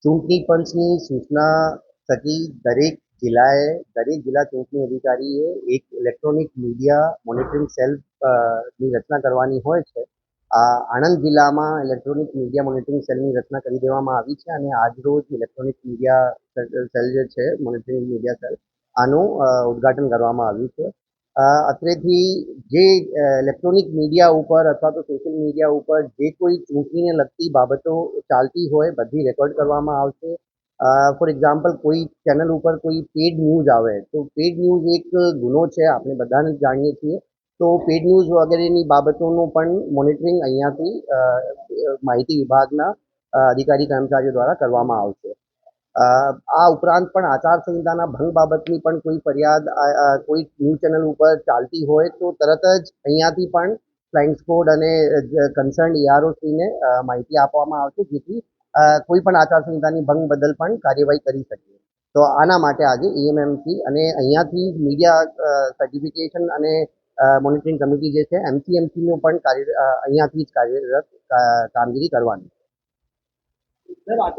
ચૂંટણી પંચની સૂચના થકી દરેક જિલ્લા ચૂંટણી અધિકારીએ એક ઇલેક્ટ્રોનિક મીડિયા મોનિટરિંગ સેલ ની રચના કરવાની હોય છે. આણંદ જિલ્લામાં ઇલેક્ટ્રોનિક મીડિયા મોનિટરિંગ સેલની રચના કરી દેવામાં આવી છે અને આજરોજ ઇલેક્ટ્રોનિક મીડિયા સેલ જે છે મોનિટરિંગ મીડિયા સેલ આનું ઉદ્ઘાટન કરવામાં આવ્યું છે. અત્રેથી જે ઇલેક્ટ્રોનિક મીડિયા ઉપર અથવા તો સોશિયલ મીડિયા ઉપર જે કોઈ ચૂંટણીને લગતી બાબતો ચાલતી હોય બધી રેકોર્ડ કરવામાં આવશે. ફોર એક્ઝામ્પલ કોઈ ચેનલ ઉપર કોઈ પેડ ન્યૂઝ આવે તો પેડ ન્યૂઝ એક ગુનો છે, આપણે બધાને જાણીએ છીએ. તો પેડ ન્યૂઝ વગેરેની બાબતોનું પણ મોનિટરિંગ અહીંયાથી માહિતી વિભાગના અધિકારી કર્મચારીઓ દ્વારા કરવામાં આવશે. આ ઉપરાંત પણ આચારસંહિતાના ભંગ બાબતની પણ કોઈ ફરિયાદ કોઈ ન્યૂઝ ચેનલ ઉપર ચાલતી હોય તો તરત જ અહીંયાથી પણ ફ્લાઇંગ સ્ક્વોડ અને કન્સર્ન EROશ્રીને માહિતી આપવામાં આવશે, જેથી કોઈ પણ આચારસંહિતાની ભંગ બદલ પણ કાર્યવાહી કરી શકીએ. તો આના માટે આજે EMMC અને અહીંયાથી મીડિયા સર્ટિફિકેશન અને મોનિટરિંગ કમિટી જે છે MCMCનું પણ અહીંયાથી જ કાર્યરત કામગીરી કરવાની.